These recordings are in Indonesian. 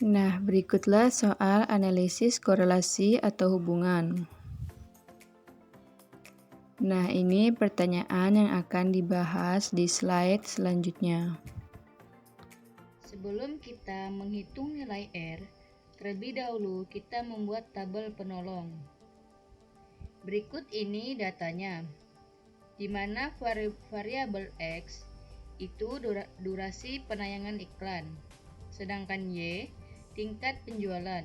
Nah, berikutlah soal analisis korelasi atau hubungan. Nah, ini pertanyaan yang akan dibahas di slide selanjutnya. Sebelum kita menghitung nilai R, terlebih dahulu kita membuat tabel penolong. Berikut ini datanya, di mana variabel X itu durasi penayangan iklan, sedangkan Y tingkat penjualan.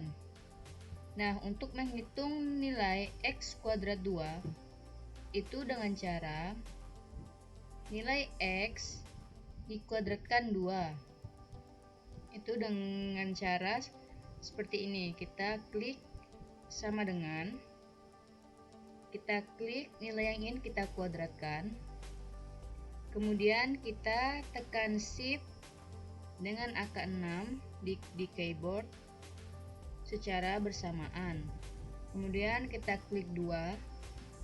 Nah, untuk menghitung nilai X kuadrat 2, itu dengan cara nilai X dikuadratkan 2. Itu dengan cara seperti ini. Kita klik sama dengan, kita klik nilai yang ingin kita kuadratkan, kemudian kita tekan Shift dengan angka 6 di keyboard secara bersamaan. Kemudian kita klik 2,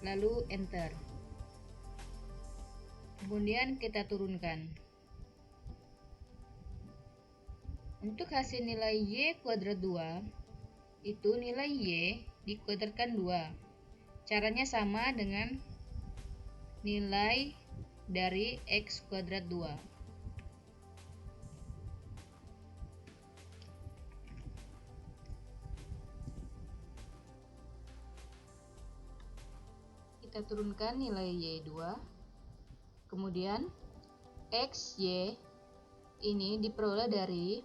lalu Enter. Kemudian kita turunkan. Untuk hasil nilai Y kuadrat 2, itu nilai Y dikuadratkan 2. Caranya sama dengan nilai dari X kuadrat 2. Kita turunkan nilai Y2. Kemudian XY ini diperoleh dari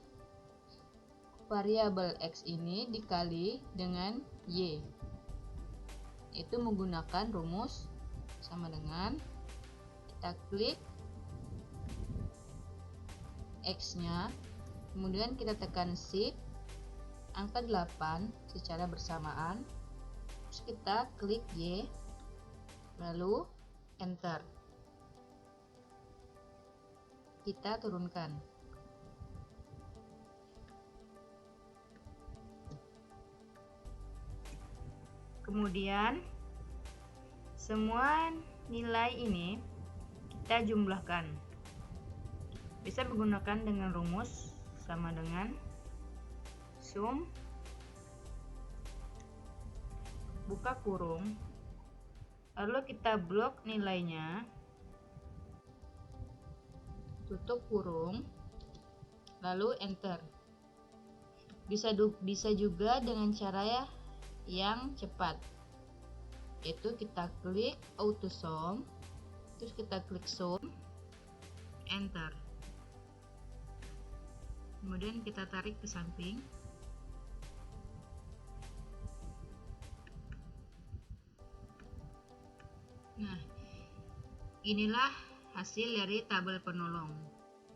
variabel X ini dikali dengan Y. Itu menggunakan rumus sama dengan, kita klik X-nya, kemudian kita tekan Shift, angka 8 secara bersamaan, terus kita klik Y, lalu Enter. Kita turunkan. Kemudian semua nilai ini kita jumlahkan. Bisa menggunakan dengan rumus sama dengan sum buka kurung, lalu kita blok nilainya, tutup kurung, lalu Enter. Bisa juga dengan cara yang cepat, yaitu kita klik auto sum, terus kita klik sum, Enter. Kemudian kita tarik ke samping. Nah, inilah hasil dari tabel penolong.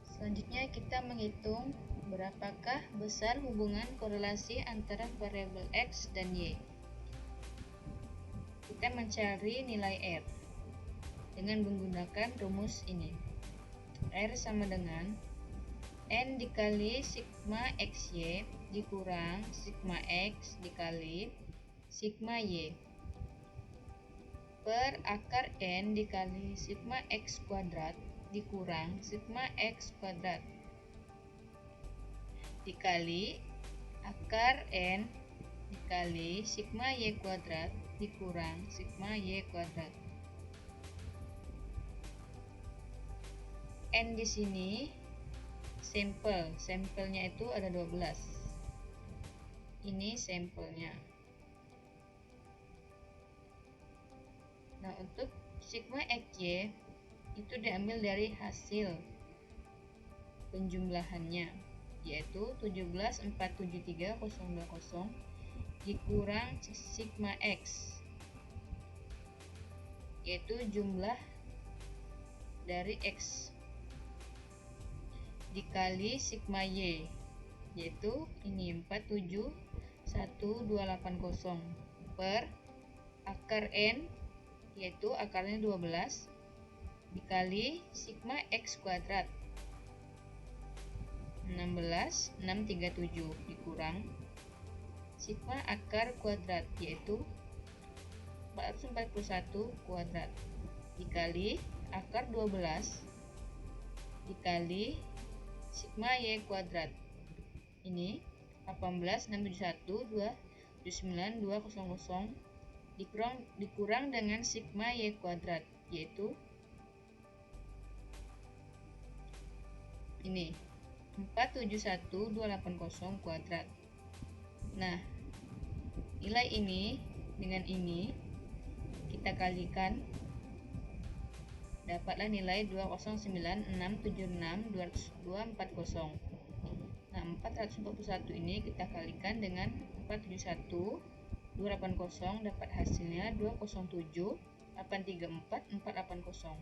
Selanjutnya kita menghitung berapakah besar hubungan korelasi antara variabel X dan Y. Kita mencari nilai R dengan menggunakan rumus ini. R sama dengan N dikali sigma XY dikurang sigma X dikali sigma Y per akar N dikali sigma X kuadrat dikurang sigma X kuadrat dikali akar N dikali sigma Y kuadrat dikurang sigma Y kuadrat. N di sini sampelnya itu ada 12. Ini sampelnya. Nah, untuk sigma XY itu diambil dari hasil penjumlahannya, yaitu 17,473,020 dikurang sigma X, yaitu jumlah dari X, dikali sigma Y, yaitu ini 471280 per akar N, yaitu akarnya 12, dikali sigma X kuadrat 16,637 dikurang sigma akar kuadrat, yaitu 441 kuadrat dikali akar 12 dikali sigma Y kuadrat. Ini 18,671,279,200 dikurang dengan sigma Y kuadrat, yaitu ini 471,280 kuadrat. Nah, nilai ini dengan ini kita kalikan, dapatlah nilai 209676240. Nah, 441 ini kita kalikan dengan 471,280, dapat hasilnya 207,834,480.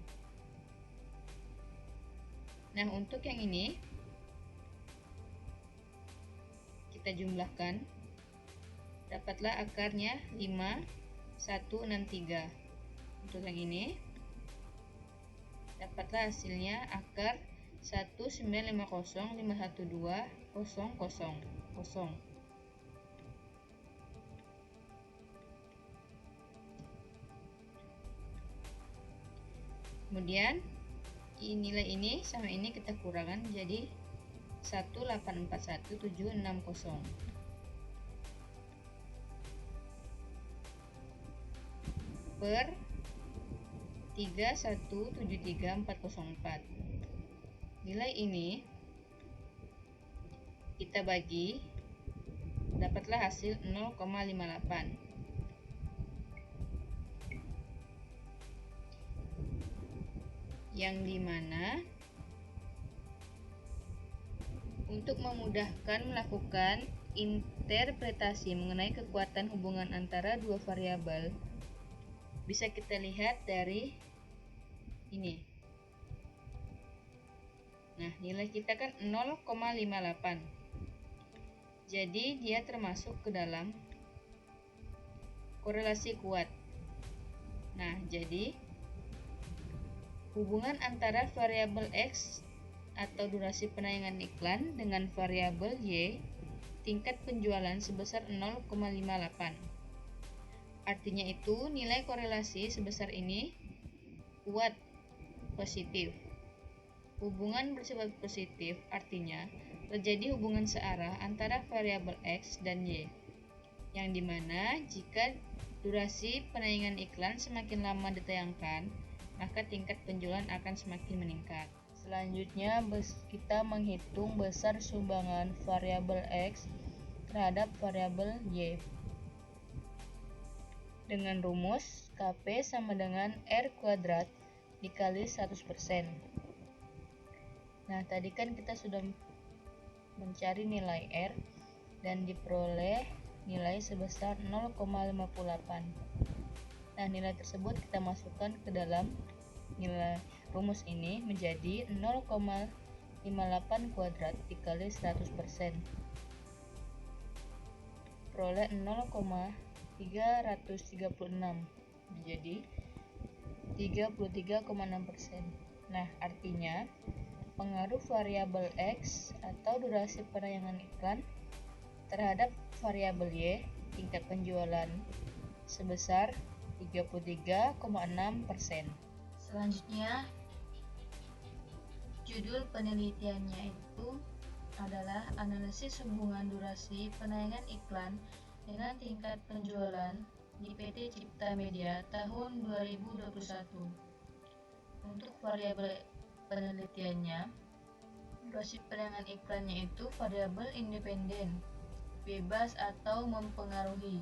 Nah, untuk yang ini kita jumlahkan, dapatlah akarnya 5163. Untuk yang ini dapatlah hasilnya akar 1950512,000. Kemudian nilai ini sama ini kita kurangkan jadi 1841760 per 3173404. Nilai ini kita bagi, dapatlah hasil 0,58. Yang dimana untuk memudahkan melakukan interpretasi mengenai kekuatan hubungan antara dua variabel, bisa kita lihat dari ini. Nah, nilai kita kan 0,58. Jadi dia termasuk ke dalam korelasi kuat. Nah, jadi hubungan antara variabel X atau durasi penayangan iklan dengan variabel Y tingkat penjualan sebesar 0,58. Artinya itu nilai korelasi sebesar ini kuat, positif. Hubungan bersifat positif artinya terjadi hubungan searah antara variabel X dan Y, yang dimana jika durasi penayangan iklan semakin lama ditayangkan, maka tingkat penjualan akan semakin meningkat. Selanjutnya kita menghitung besar sumbangan variabel X terhadap variabel Y dengan rumus KP sama dengan R kuadrat dikali 100%. Nah, tadi kan kita sudah mencari nilai R dan diperoleh nilai sebesar 0,58. Nah, nilai tersebut kita masukkan ke dalam nilai rumus ini menjadi 0,58 kuadrat dikali 100%. Peroleh 0,336 menjadi 33,6%. Nah, artinya pengaruh variabel X atau durasi penayangan iklan terhadap variabel Y tingkat penjualan sebesar 33,6%. Selanjutnya, judul penelitiannya itu adalah analisis hubungan durasi penayangan iklan dengan tingkat penjualan di PT Cipta Media tahun 2021. Untuk variabel penelitiannya, durasi penayangan iklannya itu variabel independen, bebas atau mempengaruhi.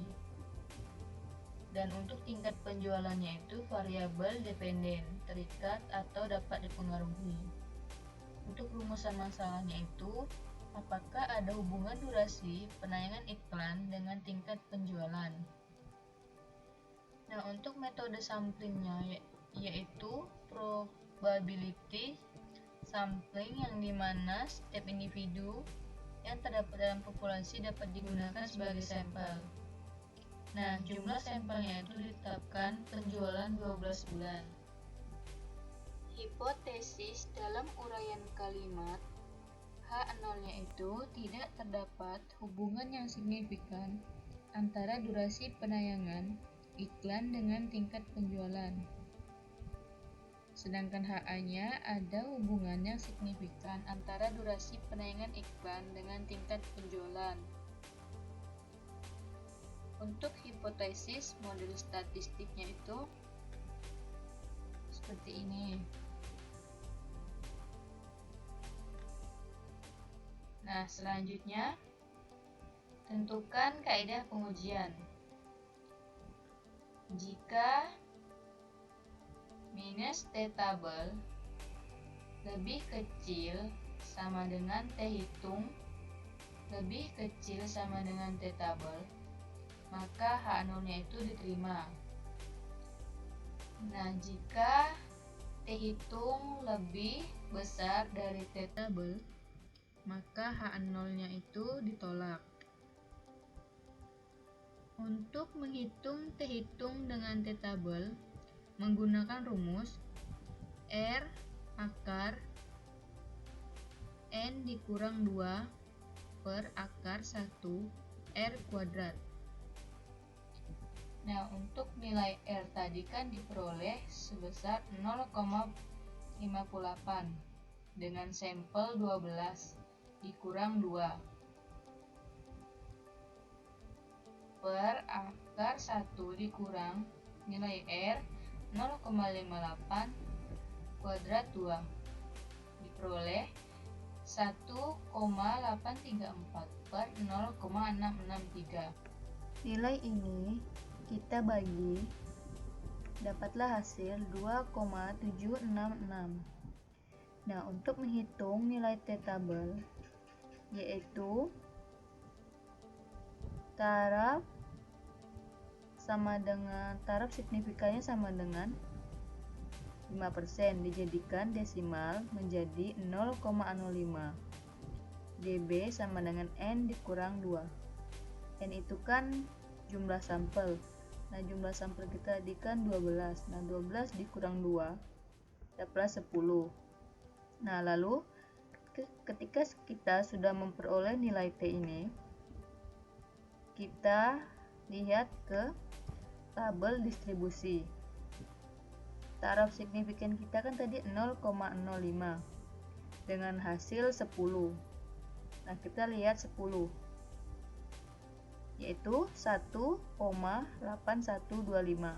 Dan untuk tingkat penjualannya itu variabel dependen, terikat atau dapat dipengaruhi. Untuk rumusan masalahnya itu, apakah ada hubungan durasi penayangan iklan dengan tingkat penjualan? Nah, untuk metode samplingnya yaitu probability sampling, yang dimana setiap individu yang terdapat dalam populasi dapat digunakan sebagai sampel. Nah, jumlah sampelnya itu ditetapkan penjualan 12 bulan. Hipotesis dalam uraian kalimat H0-nya itu tidak terdapat hubungan yang signifikan antara durasi penayangan iklan dengan tingkat penjualan. Sedangkan HA-nya ada hubungan yang signifikan antara durasi penayangan iklan dengan tingkat penjualan. Untuk hipotesis model statistiknya itu seperti ini. Nah, selanjutnya tentukan kaidah pengujian. Jika minus T tabel lebih kecil sama dengan T hitung lebih kecil sama dengan T tabel, maka H0-nya itu diterima. Nah, jika T hitung lebih besar dari T tabel, maka H0-nya itu ditolak. Untuk menghitung T hitung dengan T tabel, menggunakan rumus R akar N dikurang 2 per akar 1 R kuadrat. Nah, untuk nilai R tadi kan diperoleh sebesar 0,58 dengan sampel 12 dikurang 2 per akar 1 dikurang nilai R 0,58 kuadrat 2 diperoleh 1,834 per 0,663. Nilai ini kita bagi, dapatlah hasil 2,766. Nah, untuk menghitung nilai T tabel, yaitu taraf signifikannya sama dengan 5%, dijadikan desimal menjadi 0,05. dB sama dengan N dikurang 2. N itu kan jumlah sampel. Nah, jumlah sampel kita tadi kan 12. Nah, 12 dikurang 2 dapatlah 10. Nah, lalu ketika kita sudah memperoleh nilai T ini, kita lihat ke tabel distribusi. Taraf signifikan kita kan tadi 0,05 dengan hasil 10. Nah, kita lihat 10, yaitu 1,8125.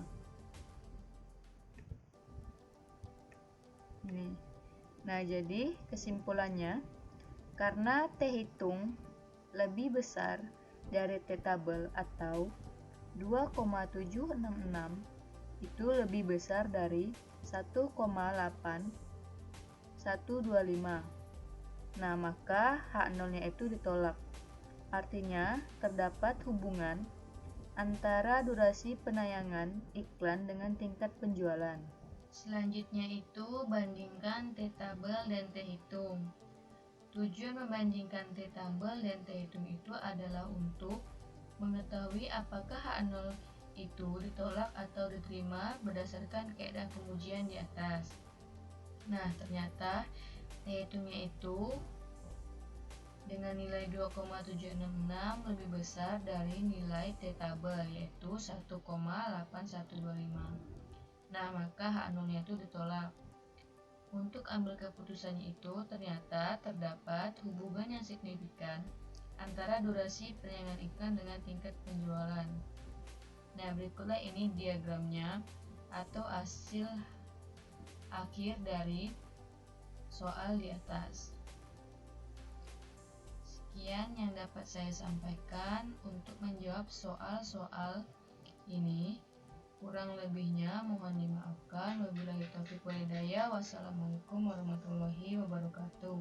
Ini. Nah, jadi kesimpulannya, karena T hitung lebih besar dari T tabel atau 2,766 itu lebih besar dari 1,8125. Nah, maka H0-nya itu ditolak. Artinya, terdapat hubungan antara durasi penayangan iklan dengan tingkat penjualan. Selanjutnya itu bandingkan T tabel dan T hitung. Tujuan membandingkan T tabel dan T hitung itu adalah untuk mengetahui apakah H0 itu ditolak atau diterima berdasarkan kaidah pengujian di atas. Nah, ternyata T hitungnya itu dengan nilai 2,766 lebih besar dari nilai T tabel, yaitu 1,8125. Nah, maka H0-nya itu ditolak. Untuk ambil keputusannya itu ternyata terdapat hubungan yang signifikan antara durasi penayangan iklan dengan tingkat penjualan. Nah, berikutlah ini diagramnya atau hasil akhir dari soal di atas. Sekian yang dapat saya sampaikan untuk menjawab soal-soal ini. Kurang lebihnya mohon dimaafkan. Wabillahi taufiq wal hidayah. Wassalamualaikum warahmatullahi wabarakatuh.